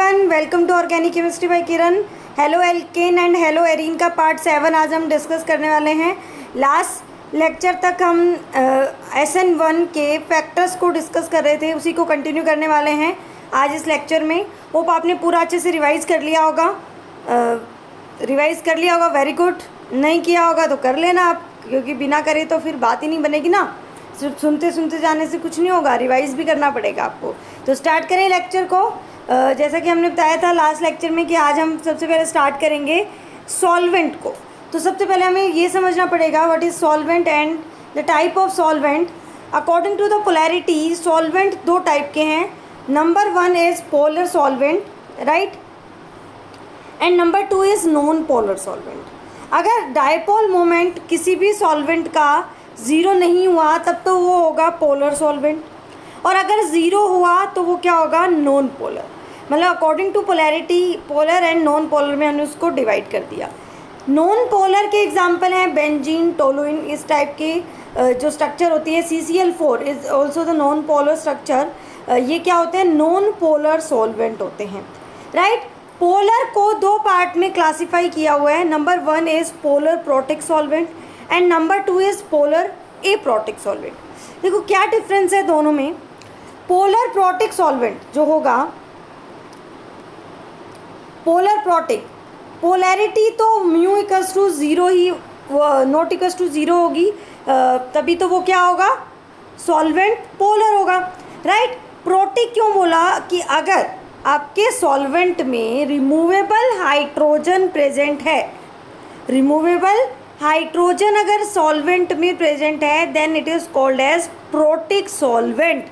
Everyone, welcome to organic chemistry by Kiran. Haloalkane and haloarene का part 7 आज हम discuss करने वाले हैं। लास्ट लेक्चर तक हम SN1 के फैक्टर्स को डिस्कस कर रहे थे, उसी को कंटिन्यू करने वाले हैं आज इस लेक्चर में। होप आपने पूरा अच्छे से रिवाइज कर लिया होगा। Very good. नहीं किया होगा तो कर लेना आप, क्योंकि बिना करे तो फिर बात ही नहीं बनेगी ना। सिर्फ सुनते सुनते जाने से कुछ नहीं होगा, रिवाइज भी करना पड़ेगा आपको। तो स्टार्ट करें लेक्चर को। जैसा कि हमने बताया था लास्ट लेक्चर में कि आज हम सबसे पहले स्टार्ट करेंगे सॉल्वेंट को। तो सबसे पहले हमें ये समझना पड़ेगा what is solvent and the type of solvent. According to the polarity solvent दो टाइप के हैं। Number 1 is polar solvent, right, and number 2 is non polar solvent. अगर डायपोल मोमेंट किसी भी सॉल्वेंट का ज़ीरो नहीं हुआ तब तो वो होगा पोलर सॉल्वेंट, और अगर ज़ीरो हुआ तो वो क्या होगा, नॉन पोलर। मतलब according to polarity polar and non polar में हमने उसको डिवाइड कर दिया। नॉन पोलर के एग्जांपल हैं बेंजीन, टोलुइन, इस टाइप के जो स्ट्रक्चर होती है। CCl4 is also the non polar structure. ये क्या होते हैं, नॉन पोलर सॉल्वेंट होते हैं, राइट। पोलर को दो पार्ट में क्लासीफाई किया हुआ है। Number 1 is polar protic solvent and number 2 is polar aprotic solvent. देखो क्या डिफरेंस है दोनों में। पोलर प्रोटिक सॉल्वेंट जो होगा, पोलर प्रोटिक, पोलैरिटी तो म्यू इक्वल्स टू ज़ीरो ही, नॉट इक्वल्स टू ज़ीरो होगी, तभी तो वो क्या होगा, सॉल्वेंट पोलर होगा, राइट। प्रोटिक क्यों बोला कि अगर आपके सॉल्वेंट में रिमूवेबल हाइड्रोजन प्रेजेंट है, रिमूवेबल हाइड्रोजन अगर सॉल्वेंट में प्रेजेंट है then it is called as protic solvent.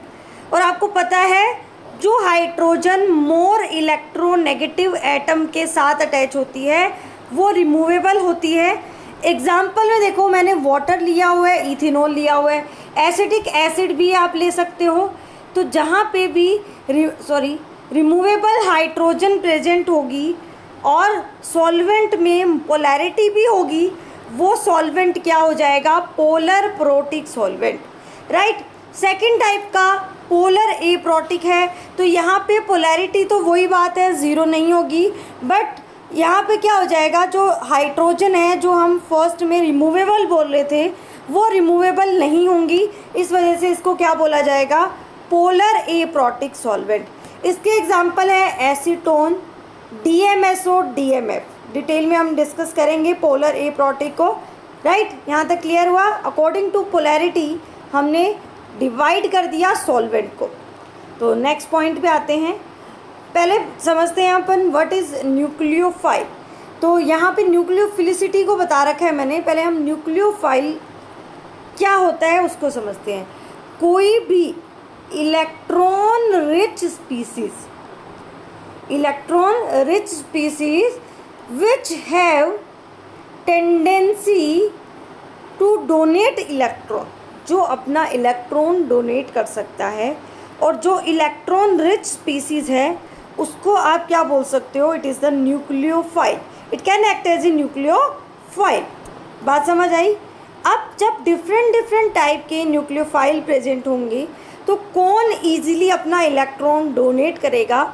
और आपको पता है जो हाइड्रोजन मोर इलेक्ट्रोनेगेटिव एटम के साथ अटैच होती है वो रिमूवेबल होती है। एग्जाम्पल में देखो, मैंने वाटर लिया हुआ है, इथेनॉल लिया हुआ है, एसिटिक एसिड भी आप ले सकते हो। तो जहाँ पे भी रिमूवेबल हाइड्रोजन प्रेजेंट होगी और सॉल्वेंट में पोलैरिटी भी होगी, वो सॉल्वेंट क्या हो जाएगा, polar protic solvent, right. Second type का पोलर एप्रोटिक है। तो यहाँ पे पोलैरिटी तो वही बात है, ज़ीरो नहीं होगी, बट यहाँ पे क्या हो जाएगा, जो हाइड्रोजन है जो हम फर्स्ट में रिमूवेबल बोल रहे थे वो रिमूवेबल नहीं होंगी। इस वजह से इसको क्या बोला जाएगा, पोलर एप्रोटिक सॉल्वेंट। इसके एग्जाम्पल है एसीटोन, DMSO, DMF। डिटेल में हम डिस्कस करेंगे पोलर एप्रोटिक को, राइट। यहाँ तक क्लियर हुआ। अकॉर्डिंग टू पोलैरिटी हमने डिवाइड कर दिया सॉल्वेंट को। तो नेक्स्ट पॉइंट पे आते हैं। पहले समझते हैं अपन व्हाट इज़ न्यूक्लियोफाइल। तो यहाँ पे न्यूक्लियोफिलिसिटी को बता रखा है मैंने, पहले हम न्यूक्लियोफाइल क्या होता है उसको समझते हैं। कोई भी electron rich species which have tendency to donate electron, जो अपना इलेक्ट्रॉन डोनेट कर सकता है, और जो इलेक्ट्रॉन रिच स्पीसीज है उसको आप क्या बोल सकते हो, it is the nucleophile. It can act as a nucleophile. बात समझ आई। अब जब डिफरेंट टाइप के न्यूक्लियोफाइल प्रेजेंट होंगे तो कौन ईजिली अपना इलेक्ट्रॉन डोनेट करेगा,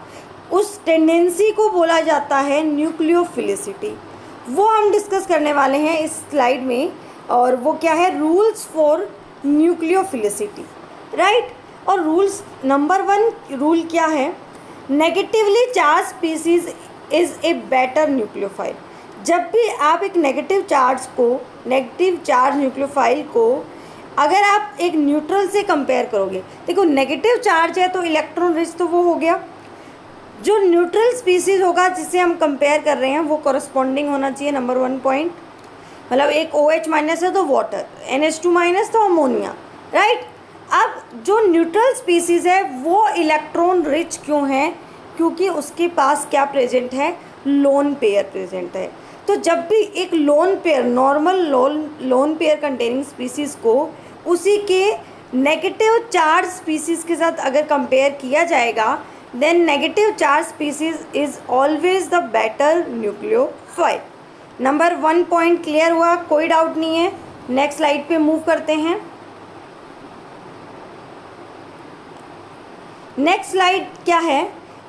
उस टेंडेंसी को बोला जाता है न्यूक्लियोफिलिसिटी। वो हम डिस्कस करने वाले हैं इस स्लाइड में, और वो क्या है, रूल्स फॉर न्यूक्लियोफिलिसिटी, राइट। और रूल्स, नंबर 1 रूल क्या है, negatively charge species is a better nucleophile. जब भी आप एक नेगेटिव चार्ज न्यूक्लियोफाइल को अगर आप एक न्यूट्रल से कंपेयर करोगे, देखो नेगेटिव चार्ज है तो इलेक्ट्रॉन रिच तो वो हो गया, जो न्यूट्रल स्पीसीज होगा जिससे हम कंपेयर कर रहे हैं वो कॉरस्पॉन्डिंग होना चाहिए। नंबर 1 पॉइंट, मतलब एक OH माइनस है तो वाटर, NH2 माइनस तो अमोनिया, राइट। अब जो न्यूट्रल स्पीसीज़ है वो इलेक्ट्रॉन रिच क्यों है, क्योंकि उसके पास क्या प्रेजेंट है, लोन पेयर प्रेजेंट है। तो जब भी एक lone pair, normal lone pair containing species को उसी के नेगेटिव चार्ज स्पीसीज़ के साथ अगर कंपेयर किया जाएगा then negative charge species is always the better nucleophile. Number 1 point clear हुआ, कोई डाउट नहीं है। नेक्स्ट स्लाइड पे मूव करते हैं। नेक्स्ट स्लाइड क्या है,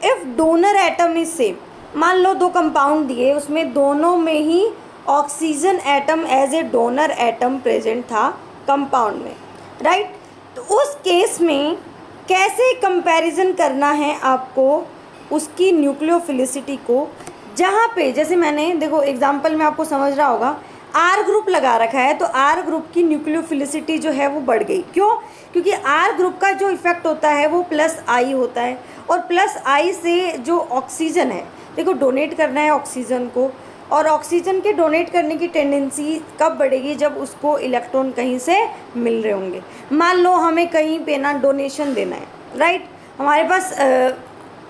if donor atom is same, मान लो दो कंपाउंड दिए, उसमें दोनों में ही oxygen atom as a donor atom present था कंपाउंड में, राइट। तो उस केस में कैसे कंपैरिजन करना है आपको उसकी न्यूक्लियोफिलिसिटी को, जहाँ पे जैसे मैंने देखो एग्जांपल में आपको समझ रहा होगा आर ग्रुप लगा रखा है, तो आर ग्रुप की न्यूक्लियोफिलिसिटी जो है वो बढ़ गई। क्यों? क्योंकि आर ग्रुप का जो इफेक्ट होता है वो प्लस आई होता है, और प्लस आई से जो ऑक्सीजन है, देखो डोनेट करना है ऑक्सीजन को, और ऑक्सीजन के डोनेट करने की टेंडेंसी कब बढ़ेगी? जब उसको इलेक्ट्रॉन कहीं से मिल रहे होंगे। मान लो हमें कहीं पे ना डोनेशन देना है, राइट, हमारे पास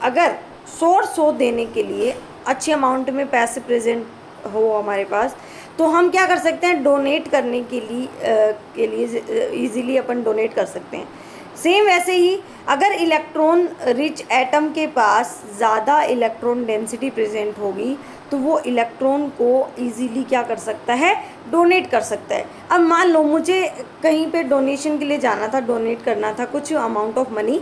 अगर सोर्स हो देने के लिए, अच्छे अमाउंट में पैसे प्रेजेंट हो हमारे पास, तो हम क्या कर सकते हैं, डोनेट करने के लिए इजीली अपन डोनेट कर सकते हैं। सेम वैसे ही अगर इलेक्ट्रॉन रिच एटम के पास ज़्यादा इलेक्ट्रॉन डेंसिटी प्रेजेंट होगी, तो वो इलेक्ट्रॉन को इजीली क्या कर सकता है, डोनेट कर सकता है। अब मान लो मुझे कहीं पे डोनेशन के लिए जाना था, डोनेट करना था कुछ अमाउंट ऑफ मनी,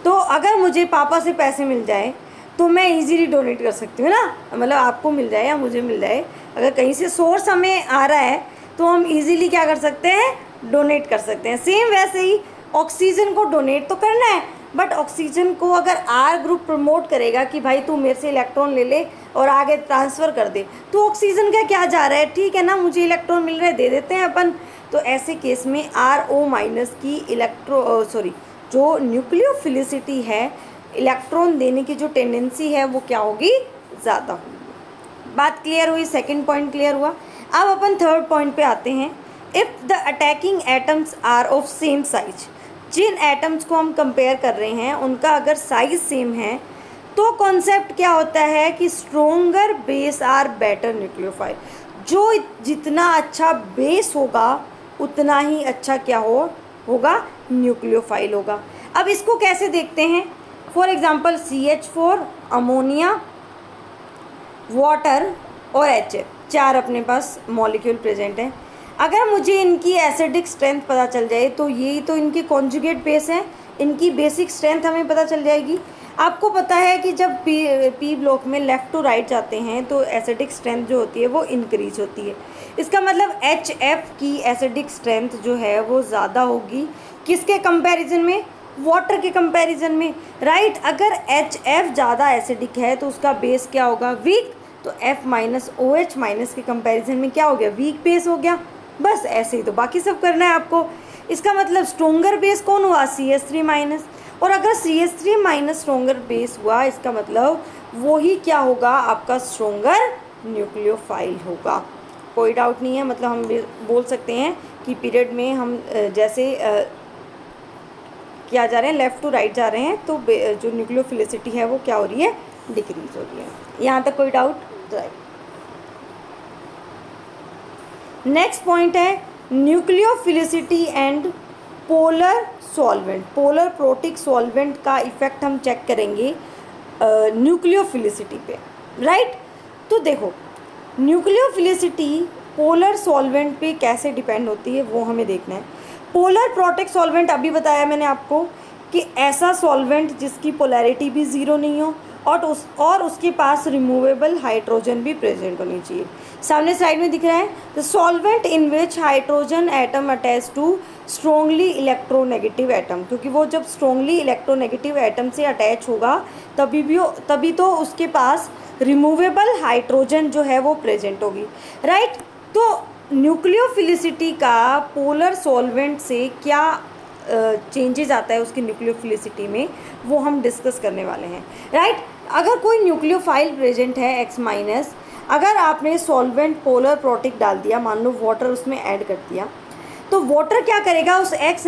तो अगर मुझे पापा से पैसे मिल जाए तो मैं इजीली डोनेट कर सकती हूँ ना, मतलब आपको मिल जाए या मुझे मिल जाए, अगर कहीं से सोर्स हमें आ रहा है तो हम इजीली क्या कर सकते हैं, डोनेट कर सकते हैं। सेम वैसे ही ऑक्सीजन को डोनेट तो करना है, बट ऑक्सीजन को अगर आर ग्रुप प्रमोट करेगा कि भाई तू मेरे से इलेक्ट्रॉन ले ले और आगे ट्रांसफ़र कर दे, तो ऑक्सीजन का क्या जा रहा है, ठीक है ना, मुझे इलेक्ट्रॉन मिल रहे दे देते हैं अपन। तो ऐसे केस में RO- की जो न्यूक्लियोफिलिसिटी है, इलेक्ट्रॉन देने की जो टेंडेंसी है वो क्या होगी, ज़्यादा होगी। बात क्लियर हुई, सेकंड पॉइंट क्लियर हुआ। अब अपन थर्ड पॉइंट पे आते हैं। If the attacking atoms are of same size, जिन एटम्स को हम कंपेयर कर रहे हैं उनका अगर साइज सेम है, तो कॉन्सेप्ट क्या होता है कि stronger base are better nucleophile. जो जितना अच्छा बेस होगा उतना ही अच्छा क्या होगा, न्यूक्लियोफाइल होगा। अब इसको कैसे देखते हैं, for example CH4, ammonia, water और HF, 4 अपने पास मॉलिक्यूल प्रेजेंट हैं। अगर मुझे इनकी एसिडिक स्ट्रेंथ पता चल जाए, तो ये तो इनके कॉन्जुगेट बेस हैं, इनकी बेसिक स्ट्रेंथ हमें पता चल जाएगी। आपको पता है कि जब पी ब्लॉक में लेफ़्ट टू राइट जाते हैं तो एसिडिक स्ट्रेंथ जो होती है वो इंक्रीज होती है। इसका मतलब HF की एसिडिक स्ट्रेंथ जो है वो ज़्यादा होगी, किसके कंपैरिजन में, वाटर के कंपैरिजन में, राइट। अगर HF ज़्यादा एसिडिक है तो उसका बेस क्या होगा, वीक, तो F- OH- के कंपैरिजन में क्या हो गया, वीक बेस हो गया। बस ऐसे ही तो बाकी सब करना है आपको। इसका मतलब स्ट्रोंगर बेस कौन हुआ, CH3-, और अगर CH3- स्ट्रोंगर बेस हुआ, इसका मतलब वो ही क्या होगा, आपका स्ट्रोंगर न्यूक्लियोफाइल होगा। कोई डाउट नहीं है, मतलब हम बोल सकते हैं कि पीरियड में हम जैसे क्या जा रहे हैं, लेफ़्ट टू राइट जा रहे हैं, तो जो न्यूक्लियोफिलिसिटी है वो क्या हो रही है, डिक्रीज हो रही है। यहाँ तक कोई डाउट, राइट। नेक्स्ट पॉइंट है nucleophilicity and polar solvent. Polar protic solvent का इफेक्ट हम चेक करेंगे न्यूक्लियोफिलिसिटी पे, राइट। तो देखो न्यूक्लियोफिलिसिटी पोलर सॉल्वेंट पे कैसे डिपेंड होती है वो हमें देखना है। पोलर प्रोटिक सॉल्वेंट अभी बताया मैंने आपको कि ऐसा सॉल्वेंट जिसकी पोलैरिटी भी ज़ीरो नहीं हो और उसके पास रिमूवेबल हाइड्रोजन भी प्रेजेंट होनी चाहिए। सामने साइड में दिख रहा है, the solvent in which hydrogen atom attach to strongly electronegative atom, क्योंकि वो जब स्ट्रोंगली इलेक्ट्रोनेगेटिव एटम से अटैच होगा तभी तो उसके पास रिमूवेबल हाइड्रोजन जो है वो प्रेजेंट होगी, राइट। तो न्यूक्लियोफिलिसिटी का पोलर सॉल्वेंट से क्या चेंजेस आता है उसकी न्यूक्लियोफिलिसिटी में, वो हम डिस्कस करने वाले हैं, राइट। अगर कोई न्यूक्लियोफाइल प्रेजेंट है X-, अगर आपने सॉल्वेंट पोलर प्रोटिक डाल दिया, मान लो वाटर उसमें ऐड कर दिया, तो वाटर क्या करेगा, उस X-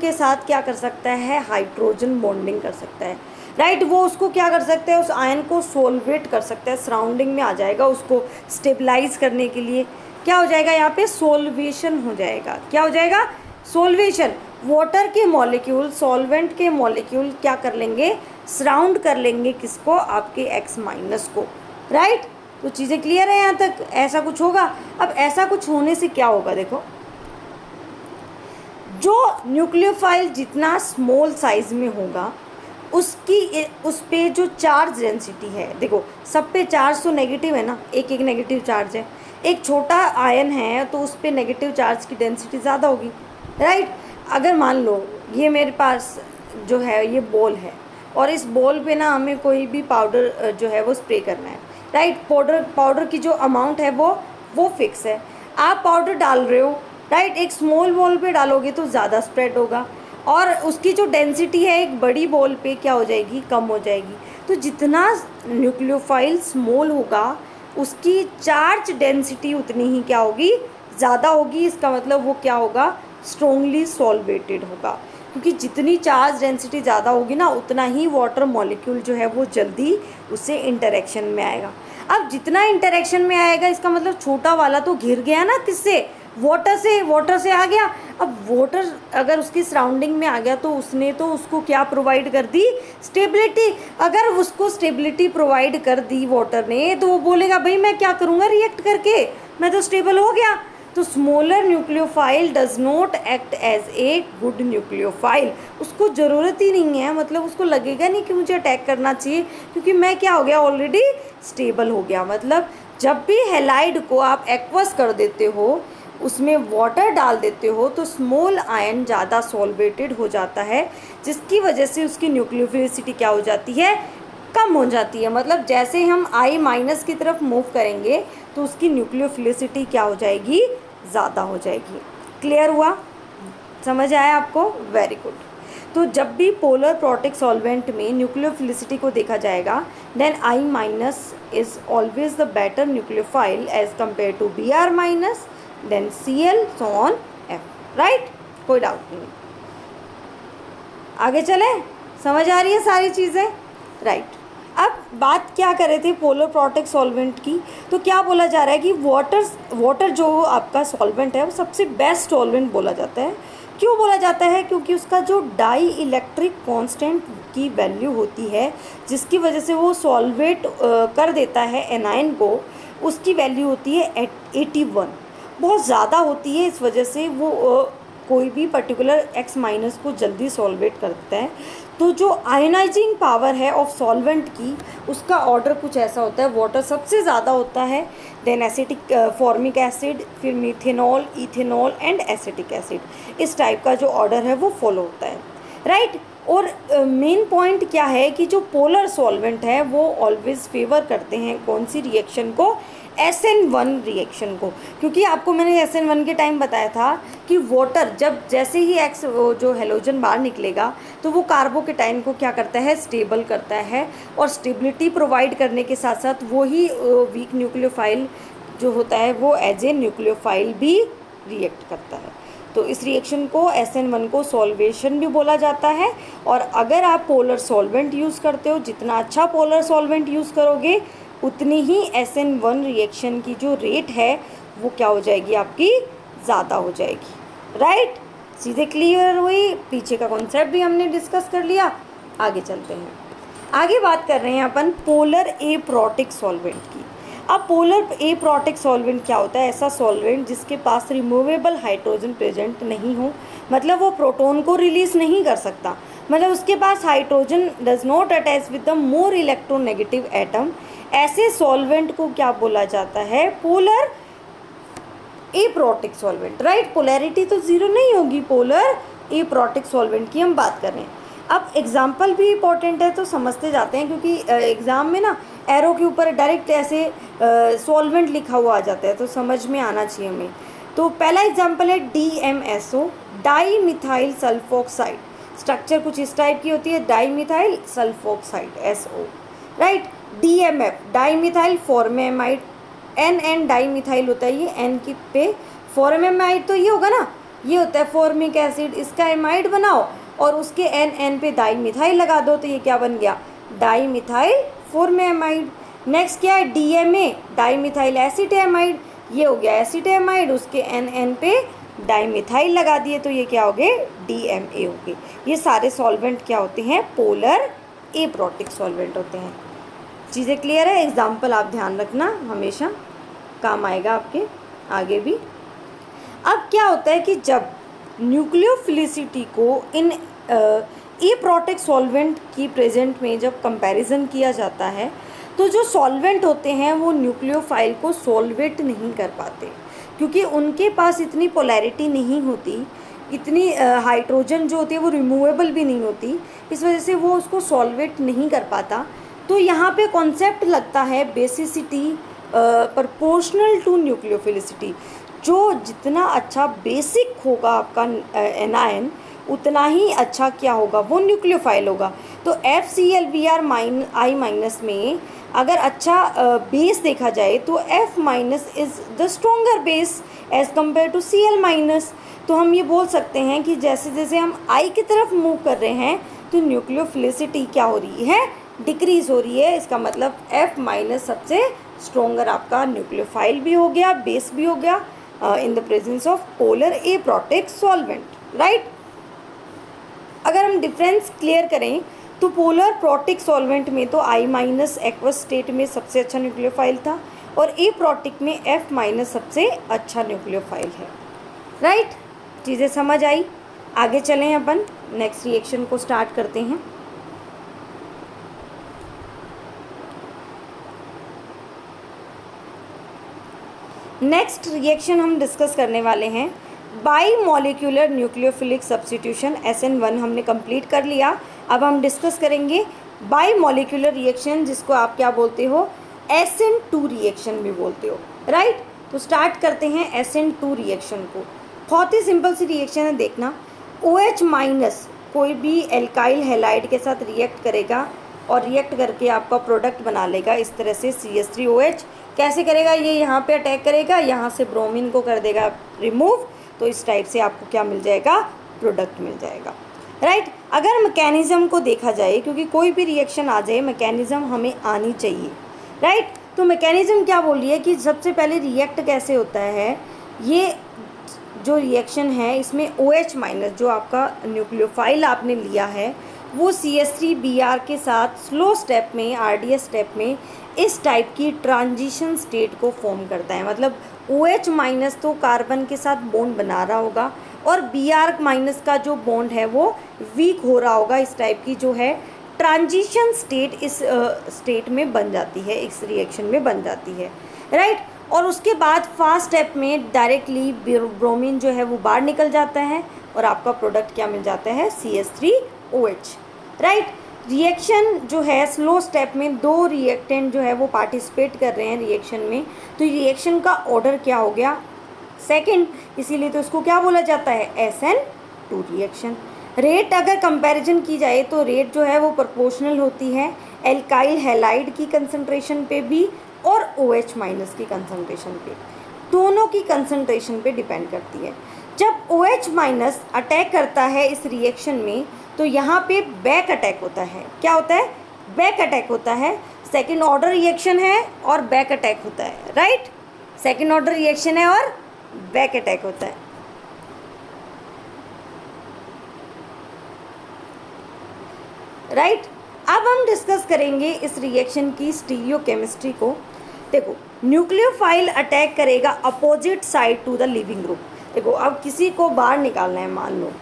के साथ क्या कर सकता है, हाइड्रोजन बॉन्डिंग कर सकता है, राइट। वो उसको क्या कर सकता है, उस आयन को सोलवेट कर सकता है, सराउंडिंग में आ जाएगा, उसको स्टेबलाइज करने के लिए क्या हो जाएगा, यहाँ पे सोल्वेशन हो जाएगा। क्या हो जाएगा, सोल्वेशन। वाटर के मॉलिक्यूल सॉल्वेंट के मॉलिक्यूल क्या कर लेंगे, सराउंड कर लेंगे किसको, आपके X- को, राइट। तो चीज़ें क्लियर है यहाँ तक, ऐसा कुछ होगा। अब ऐसा कुछ होने से क्या होगा, देखो जो न्यूक्लियोफाइल जितना स्मॉल साइज में होगा उस पे जो चार्ज डेंसिटी है, देखो सब पे चार्ज तो नेगेटिव है ना, एक एक नेगेटिव चार्ज है, एक छोटा आयन है तो उस पे नेगेटिव चार्ज की डेंसिटी ज़्यादा होगी, राइट। अगर मान लो ये मेरे पास जो है ये बॉल है और इस बॉल पे ना हमें कोई भी पाउडर जो है वो स्प्रे करना है, राइट। पाउडर की जो अमाउंट है वो फिक्स है, आप पाउडर डाल रहे हो, राइट। एक स्मॉल बॉल पे डालोगे तो ज़्यादा स्प्रेड होगा और उसकी जो डेंसिटी है एक बड़ी बॉल पे क्या हो जाएगी, कम हो जाएगी। तो जितना न्यूक्लियोफाइल स्मॉल होगा उसकी चार्ज डेंसिटी उतनी ही क्या होगी, ज़्यादा होगी। इसका मतलब वो क्या होगा, स्ट्रॉन्गली सॉल्वेटेड होगा, क्योंकि जितनी चार्ज डेंसिटी ज़्यादा होगी ना उतना ही वाटर मॉलिक्यूल जो है वो जल्दी उससे इंटरेक्शन में आएगा। अब जितना इंटरेक्शन में आएगा इसका मतलब छोटा वाला तो घिर गया ना, किससे, वाटर से आ गया। अब वाटर अगर उसकी सराउंडिंग में आ गया तो उसने तो उसको क्या प्रोवाइड कर दी, स्टेबिलिटी। अगर उसको स्टेबिलिटी प्रोवाइड कर दी वाटर ने तो वो बोलेगा भाई मैं क्या करूँगा रिएक्ट करके, मैं तो स्टेबल हो गया। तो smaller nucleophile does not act as a good nucleophile, उसको ज़रूरत ही नहीं है, मतलब उसको लगेगा नहीं कि मुझे अटैक करना चाहिए क्योंकि मैं क्या हो गया, ऑलरेडी स्टेबल हो गया। मतलब जब भी हैलाइड को आप एक्वस कर देते हो, उसमें वाटर डाल देते हो तो स्मॉल आयन ज़्यादा सॉल्वेटेड हो जाता है, जिसकी वजह से उसकी न्यूक्लियोफिलिसिटी क्या हो जाती है, कम हो जाती है। मतलब जैसे हम I- की तरफ मूव करेंगे तो उसकी न्यूक्लियोफिलिसिटी क्या हो जाएगी, ज़्यादा हो जाएगी। क्लियर हुआ, समझ आया आपको, वेरी गुड। तो जब भी पोलर प्रोटिक सॉल्वेंट में न्यूक्लियोफिलिसिटी को देखा जाएगा then I- is always the better nucleophile as compared to Br- then Cl so on F, right. कोई डाउट नहीं, आगे चले, समझ आ रही है सारी चीज़ें, राइट। अब बात क्या कर रहे थे पोलर प्रोटिक सॉल्वेंट की, तो क्या बोला जा रहा है कि वाटर जो आपका सॉल्वेंट है वो सबसे बेस्ट सॉल्वेंट बोला जाता है। क्यों बोला जाता है, क्योंकि उसका जो डाई इलेक्ट्रिक कांस्टेंट की वैल्यू होती है जिसकी वजह से वो सॉल्वेट कर देता है एनायन को, उसकी वैल्यू होती है 81, बहुत ज़्यादा होती है। इस वजह से वो कोई भी पर्टिकुलर X- को जल्दी सॉल्वेट करता है। तो जो आयोनाइजिंग पावर है ऑफ सॉल्वेंट की, उसका ऑर्डर कुछ ऐसा होता है, वाटर सबसे ज़्यादा होता है, देन एसिटिक फॉर्मिक एसिड, फिर methanol, ethanol and acetic acid. इस टाइप का जो ऑर्डर है वो फॉलो होता है, राइट। और मेन पॉइंट क्या है कि जो पोलर सॉल्वेंट है वो ऑलवेज फेवर करते हैं कौन सी रिएक्शन को, SN1 रिएक्शन को, क्योंकि आपको मैंने SN1 के टाइम बताया था कि वाटर जब जैसे ही X जो हेलोजन बाहर निकलेगा तो वो कार्बोकेटाइन को क्या करता है, स्टेबल करता है, और स्टेबिलिटी प्रोवाइड करने के साथ साथ वही वीक न्यूक्लियोफाइल जो होता है वो एज ए न्यूक्लियोफाइल भी रिएक्ट करता है। तो इस रिएक्शन को SN1 को सॉल्वेशन भी बोला जाता है। और अगर आप पोलर सॉल्वेंट यूज़ करते हो, जितना अच्छा पोलर सॉल्वेंट यूज़ करोगे उतनी ही SN1 रिएक्शन की जो रेट है वो क्या हो जाएगी, आपकी ज़्यादा हो जाएगी, राइट। चीज़ें क्लियर हुई, पीछे का कॉन्सेप्ट भी हमने डिस्कस कर लिया। आगे चलते हैं, आगे बात कर रहे हैं अपन पोलर एप्रोटिक सॉल्वेंट की। अब पोलर एप्रोटिक सॉल्वेंट क्या होता है, ऐसा सॉल्वेंट जिसके पास रिमूवेबल हाइड्रोजन प्रेजेंट नहीं हो, मतलब वो प्रोटॉन को रिलीज़ नहीं कर सकता, मतलब उसके पास hydrogen does not attach with the more electronegative atom. ऐसे सॉल्वेंट को क्या बोला जाता है, polar aprotic solvent, right. Polarity तो ज़ीरो नहीं होगी, पोलर एप्रोटिक सॉल्वेंट की हम बात कर रहे हैं। अब एग्जाम्पल भी इम्पोर्टेंट है तो समझते जाते हैं, क्योंकि एग्ज़ाम में ना एरो के ऊपर डायरेक्ट ऐसे सॉल्वेंट लिखा हुआ आ जाता है तो समझ में आना चाहिए हमें। तो पहला एग्जाम्पल है DMSO, dimethyl sulfoxide. Structure कुछ इस टाइप की होती है, dimethyl sulfoxide SO, right. DMF, dimethyl formamide, NN dimethyl होता है, ये N की पे फॉर्मेमाइड तो ये होगा ना, ये होता है फॉर्मिक एसिड, इसका एमाइड बनाओ और उसके NN पे डाई मिथाइल लगा दो तो ये क्या बन गया, डाई मिथाइल फॉर्मेमाइड। नेक्स्ट क्या है, DMA, डाई मिथाइल एसिटेमाइड, ये हो गया एसिटेमाइड, उसके NN पे डाई मिथाइल लगा दिए तो ये क्या हो गए, DMA हो गए। ये सारे सॉल्वेंट क्या होते हैं, पोलर एप्रोटिक सॉल्वेंट होते हैं। चीज़ें क्लियर है, एग्जाम्पल आप ध्यान रखना, हमेशा काम आएगा आपके आगे भी। अब क्या होता है कि जब न्यूक्लियोफिलिसिटी को इन एप्रोटिक सॉल्वेंट की प्रेजेंट में जब कंपैरिजन किया जाता है तो जो सॉल्वेंट होते हैं वो न्यूक्लियोफाइल को सॉल्वेट नहीं कर पाते, क्योंकि उनके पास इतनी पोलैरिटी नहीं होती, इतनी हाइड्रोजन जो होती है वो रिमूवेबल भी नहीं होती, इस वजह से वो उसको सॉल्वेट नहीं कर पाता। तो यहाँ पे कॉन्सेप्ट लगता है बेसिसिटी प्रोपोर्शनल टू न्यूक्लियोफिलिसिटी। जो जितना अच्छा बेसिक होगा आपका एनायन उतना ही अच्छा क्या होगा, वो न्यूक्लियोफाइल होगा। तो FClBr- में अगर अच्छा बेस देखा जाए तो F- is the stronger base as compared to Cl-। तो हम ये बोल सकते हैं कि जैसे जैसे हम I की तरफ मूव कर रहे हैं तो न्यूक्लियोफिलिसिटी क्या हो रही है, डिक्रीज़ हो रही है। इसका मतलब F- सबसे स्ट्रोंगर आपका न्यूक्लियोफाइल भी हो गया, बेस भी हो गया in the presence of polar aprotic solvent, right. अगर हम डिफरेंस क्लियर करें तो पोलर प्रोटिक सॉल्वेंट में तो I- एक्वस स्टेट में सबसे अच्छा न्यूक्लियोफाइल था और एप्रोटिक में F- सबसे अच्छा न्यूक्लियोफाइल है, राइट। चीज़ें समझ आई। आगे चलें, अपन नेक्स्ट रिएक्शन को स्टार्ट करते हैं। नेक्स्ट रिएक्शन हम डिस्कस करने वाले हैं by molecular nucleophilic substitution. SN1 हमने कंप्लीट कर लिया। अब हम डिस्कस करेंगे बाई मॉलिक्यूलर रिएक्शन, जिसको आप क्या बोलते हो, SN2 रिएक्शन भी बोलते हो, राइट। तो स्टार्ट करते हैं SN2 रिएक्शन को। बहुत ही सिंपल सी रिएक्शन है, देखना। OH- कोई भी एल्काइल हैलाइड के साथ रिएक्ट करेगा और रिएक्ट करके आपका प्रोडक्ट बना लेगा इस तरह से CH3OH। कैसे करेगा, ये यहाँ पे अटैक करेगा, यहाँ से ब्रोमीन को कर देगा रिमूव, तो इस टाइप से आपको क्या मिल जाएगा, प्रोडक्ट मिल जाएगा, राइट। अगर मैकेनिज़्म को देखा जाए, क्योंकि कोई भी रिएक्शन आ जाए मैकेनिज़्म हमें आनी चाहिए, राइट। तो मैकेनिज़्म क्या बोल रही है कि सबसे पहले रिएक्ट कैसे होता है। ये जो रिएक्शन है इसमें OH- जो आपका न्यूक्लियोफाइल आपने लिया है वो CH3Br के साथ स्लो स्टेप में, RDS स्टेप में इस टाइप की ट्रांजिशन स्टेट को फॉर्म करता है। मतलब OH- तो कार्बन के साथ बॉन्ड बना रहा होगा और Br- का जो बॉन्ड है वो वीक हो रहा होगा, इस टाइप की जो है ट्रांजिशन स्टेट इस स्टेट में बन जाती है, इस रिएक्शन में बन जाती है, राइट। और उसके बाद फर्स्ट स्टेप में डायरेक्टली ब्रोमीन जो है वो बाहर निकल जाता है और आपका प्रोडक्ट क्या मिल जाता है, CH3OH, राइट। रिएक्शन जो है स्लो स्टेप में दो रिएक्टेंट जो है वो पार्टिसिपेट कर रहे हैं रिएक्शन में, तो रिएक्शन का ऑर्डर क्या हो गया, सेकंड, इसीलिए तो इसको क्या बोला जाता है, SN2 रिएक्शन। रेट अगर कंपैरिजन की जाए तो रेट जो है वो प्रोपोर्शनल होती है एल्काइल हैलाइड की कंसंट्रेशन पे भी और OH- की कंसंट्रेशन पे, दोनों की कंसंट्रेशन पे डिपेंड करती है। जब OH- अटैक करता है इस रिएक्शन में तो यहाँ पे बैक अटैक होता है। क्या होता है, बैक अटैक होता है। सेकंड ऑर्डर रिएक्शन है और बैक अटैक होता है, राइट। सेकंड ऑर्डर रिएक्शन है और बैक अटैक होता है, राइट। अब हम डिस्कस करेंगे इस रिएक्शन की स्टीरियोकेमिस्ट्री को। देखो, न्यूक्लियोफाइल अटैक करेगा opposite side to the leaving group. देखो, अब किसी को बाहर निकालना है, मान लो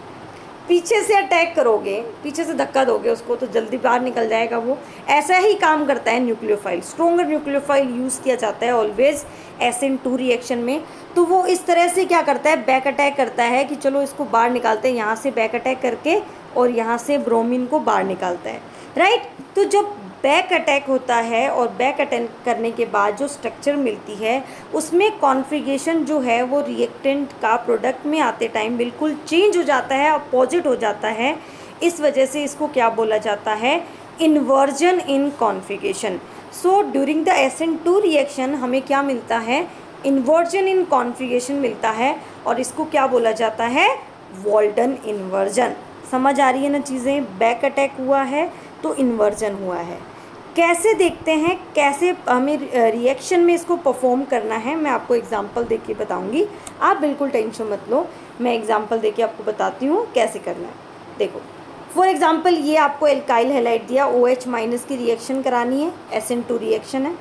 पीछे से अटैक करोगे, पीछे से धक्का दोगे उसको तो जल्दी बाहर निकल जाएगा वो। ऐसा ही काम करता है न्यूक्लियोफाइल। स्ट्रोंगर न्यूक्लियोफाइल यूज़ किया जाता है ऑलवेज SN2 रिएक्शन में। तो वो इस तरह से क्या करता है, बैक अटैक करता है कि चलो इसको बाहर निकालते हैं, यहाँ से बैक अटैक करके और यहाँ से ब्रोमीन को बाहर निकालता है, राइट। तो जब बैक अटैक होता है और बैक अटैक करने के बाद जो स्ट्रक्चर मिलती है उसमें कॉन्फ़िगरेशन जो है वो रिएक्टेंट का प्रोडक्ट में आते टाइम बिल्कुल चेंज हो जाता है, अपोजिट हो जाता है। इस वजह से इसको क्या बोला जाता है, inversion in configuration. So during the SN2 reaction हमें क्या मिलता है, इन्वर्जन इन कॉन्फ़िगरेशन मिलता है और इसको क्या बोला जाता है, वॉल्टन इन्वर्जन। समझ आ रही है ना चीज़ें, बैक अटैक हुआ है तो इन्वर्जन हुआ है। कैसे देखते हैं, कैसे हमें रिएक्शन में इसको परफॉर्म करना है, मैं आपको एग्जांपल देके बताऊंगी। आप बिल्कुल टेंशन मत लो, मैं एग्जांपल देके आपको बताती हूँ कैसे करना है। देखो, फॉर एग्जांपल ये आपको एल्काइल हैलाइड दिया, OH- की रिएक्शन करानी है, SN2 रिएक्शन है।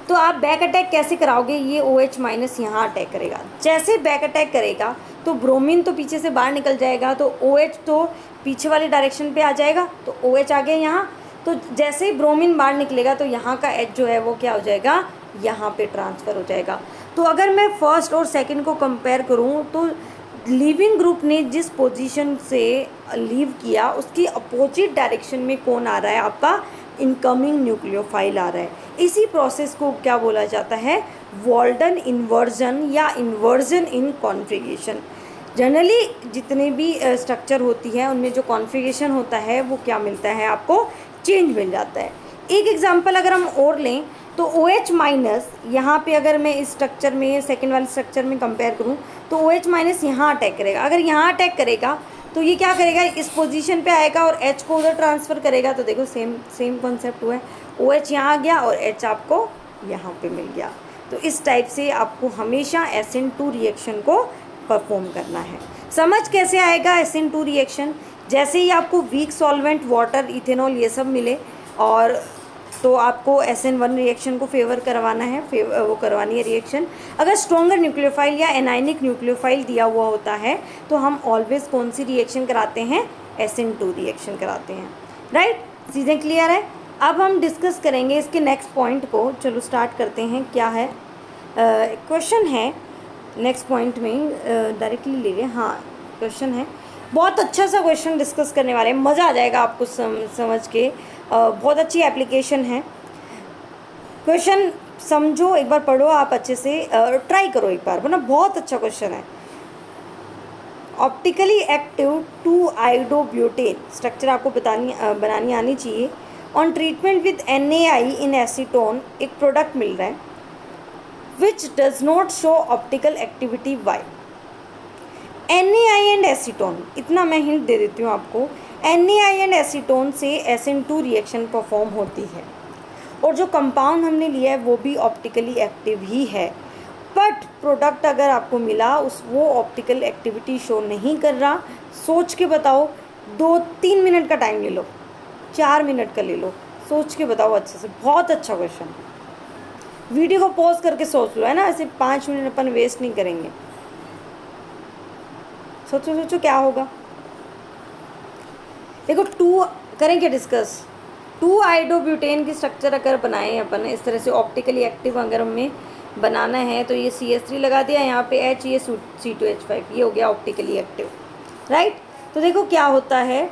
तो आप बैक अटैक कैसे कराओगे, ये OH माइनस यहाँ अटैक करेगा, जैसे बैक अटैक करेगा तो ब्रोमीन तो पीछे से बाहर निकल जाएगा, तो OH तो पीछे वाली डायरेक्शन पे आ जाएगा, तो OH आ गया यहाँ, तो जैसे ही ब्रोमीन बाहर निकलेगा तो यहाँ का H जो है वो क्या हो जाएगा, यहाँ पे ट्रांसफ़र हो जाएगा। तो अगर मैं फर्स्ट और सेकंड को कंपेयर करूँ तो लीविंग ग्रुप ने जिस पोजीशन से लीव किया उसकी अपोजिट डायरेक्शन में कौन आ रहा है, आपका इनकमिंग न्यूक्लियोफाइल आ रहा है। इसी प्रोसेस को क्या बोला जाता है, वॉल्डन इन्वर्जन या इन्वर्जन इन कॉन्फ़िगरेशन। जनरली जितने भी स्ट्रक्चर होती है उनमें जो कॉन्फ़िगरेशन होता है वो क्या मिलता है, आपको चेंज मिल जाता है। एक एग्जांपल अगर हम और लें तो OH माइनस यहाँ पे अगर मैं इस स्ट्रक्चर में सेकेंड वाले स्ट्रक्चर में कंपेयर करूँ तो OH माइनस यहाँ अटैक करेगा। अगर यहाँ अटैक करेगा तो ये क्या करेगा, इस पोजीशन पे आएगा और H को उधर ट्रांसफ़र करेगा। तो देखो सेम कॉन्सेप्ट हुआ है, OH यहाँ आ गया और H आपको यहाँ पे मिल गया। तो इस टाइप से आपको हमेशा SN2 रिएक्शन को परफॉर्म करना है। समझ कैसे आएगा SN2 रिएक्शन, जैसे ही आपको वीक सॉल्वेंट वाटर इथेनॉल ये सब मिले और तो आपको SN1 रिएक्शन को फेवर करवाना है, वो करवानी है रिएक्शन। अगर स्ट्रॉन्गर न्यूक्लियोफाइल या एनाइनिक न्यूक्लियोफाइल दिया हुआ होता है तो हम ऑलवेज कौन सी रिएक्शन कराते हैं, SN2 रिएक्शन कराते हैं। राइट, चीज़ें क्लियर है। अब हम डिस्कस करेंगे इसके नेक्स्ट पॉइंट को। चलो स्टार्ट करते हैं, क्या है क्वेश्चन है नेक्स्ट पॉइंट में, डायरेक्टली ले लें। हाँ क्वेश्चन है, बहुत अच्छा सा क्वेश्चन डिस्कस करने वाले हैं, मज़ा आ जाएगा आपको समझ के। बहुत अच्छी एप्लीकेशन है। क्वेश्चन समझो, एक बार पढ़ो आप अच्छे से, ट्राई करो एक बार, वरना बहुत अच्छा क्वेश्चन है। ऑप्टिकली एक्टिव 2-आइडोब्यूटेन स्ट्रक्चर आपको बनानी आनी चाहिए। On treatment with NaI in acetone एक प्रोडक्ट मिल रहा है which does not show optical activity why. NaI and acetone, इतना मैं हिंट दे देती हूँ आपको, NaI एंड एसीटोन से SN2 रिएक्शन परफॉर्म होती है और जो कंपाउंड हमने लिया है वो भी ऑप्टिकली एक्टिव ही है। बट प्रोडक्ट अगर आपको मिला वो ऑप्टिकल एक्टिविटी शो नहीं कर रहा, सोच के बताओ। 2-3 मिनट का टाइम ले लो, 4 मिनट का ले लो, सोच के बताओ अच्छे से। बहुत अच्छा क्वेश्चन, वीडियो को पॉज करके सोच लो, है ना, ऐसे 5 मिनट अपन वेस्ट नहीं करेंगे। सोचो क्या होगा। देखो करेंगे डिस्कस। 2-आइडोब्यूटेन की स्ट्रक्चर अगर बनाएं अपन इस तरह से ऑप्टिकली एक्टिव अगर हमें बनाना है तो ये CH3 लगा दिया, यहाँ पे H, ये C2H5, ये हो गया ऑप्टिकली एक्टिव। राइट, तो देखो क्या होता है,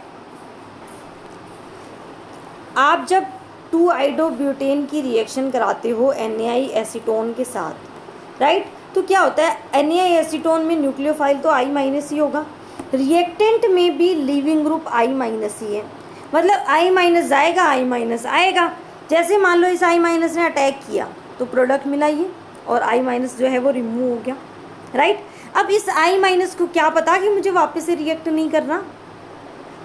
आप जब 2-आइडोब्यूटेन की रिएक्शन कराते हो NaI एसीटोन के साथ, राइट, तो क्या होता है, NaI एसीटोन में न्यूक्लियोफाइल तो I- ही होगा, रिएक्टेंट में भी लीविंग ग्रुप I- ही है, मतलब I- जाएगा, I- आएगा। जैसे मान लो इस I- ने अटैक किया तो प्रोडक्ट मिला ये, और I- जो है वो रिमूव हो गया। राइट, अब इस I- को क्या पता कि मुझे वापस से रिएक्ट नहीं करना,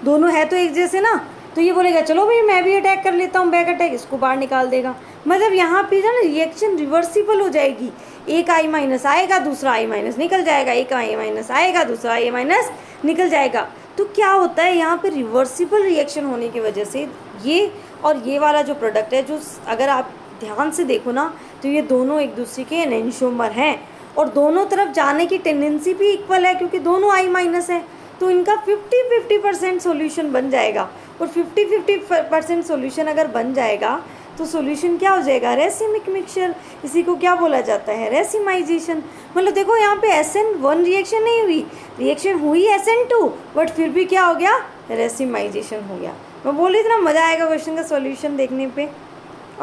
दोनों है तो एक जैसे ना, तो ये बोलेगा चलो भाई मैं भी अटैक कर लेता हूँ, बैक अटैक, इसको बाहर निकाल देगा। मतलब यहाँ पे ना रिएक्शन रिवर्सिबल हो जाएगी, एक I- आएगा, दूसरा I- निकल जाएगा, एक I- आएगा, दूसरा I- निकल जाएगा। तो क्या होता है यहाँ पे रिवर्सिबल रिएक्शन होने की वजह से ये और ये वाला जो प्रोडक्ट है, जो अगर आप ध्यान से देखो ना तो ये दोनों एक दूसरे के एनेंशियोमर हैं और दोनों तरफ जाने की टेंडेंसी भी इक्वल है क्योंकि दोनों I- है, तो इनका 50-50% सोल्यूशन बन जाएगा। और 50-50% सोल्यूशन अगर बन जाएगा तो सोल्यूशन क्या हो जाएगा, रेसिमिक मिक्सचर। इसी को क्या बोला जाता है, रेसिमाइजेशन। मतलब देखो यहाँ पे SN1 रिएक्शन नहीं हुई, रिएक्शन हुई SN2, बट फिर भी क्या हो गया, रेसिमाइजेशन हो गया। मैं बोल रही थी ना मज़ा आएगा क्वेश्चन का सॉल्यूशन देखने पे।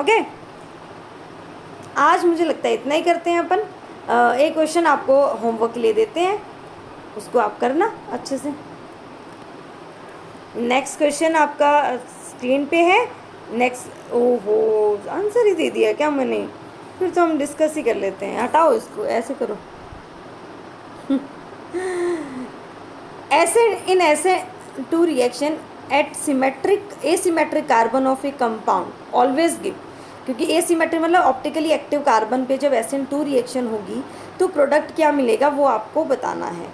ओके, आज मुझे लगता है इतना ही करते हैं अपन। एक क्वेश्चन आपको होमवर्क ले देते हैं, उसको आप करना अच्छे से। नेक्स्ट क्वेश्चन आपका स्क्रीन पे है। नेक्स्ट, ओहो आंसर ही दे दिया क्या मैंने, फिर तो हम डिस्कस ही कर लेते हैं। हटाओ इसको, ऐसे करो। SN2 reaction at asymmetric carbon of A compound always give, क्योंकि एसिमेट्रिक मतलब ऑप्टिकली एक्टिव कार्बन पे जब SN2 रिएक्शन होगी तो प्रोडक्ट क्या मिलेगा वो आपको बताना है।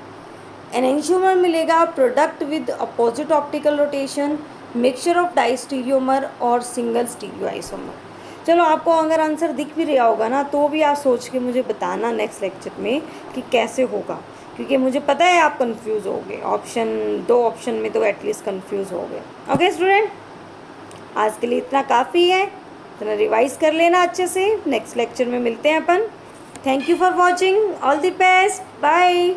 एनेंशियोमर मिलेगा, product with opposite optical rotation, mixture of diastereomer और सिंगल स्टीरियो आइसोमर। चलो आपको अगर आंसर दिख भी रहा होगा ना तो भी आप सोच के मुझे बताना नेक्स्ट लेक्चर में कि कैसे होगा, क्योंकि मुझे पता है आप कंफ्यूज हो गए, दो ऑप्शन में तो एटलीस्ट कंफ्यूज हो गए। ओके स्टूडेंट, आज के लिए इतना काफ़ी है, इतना रिवाइज कर लेना अच्छे से। नेक्स्ट लेक्चर में मिलते हैं अपन। Thank you for watching, all the best, bye.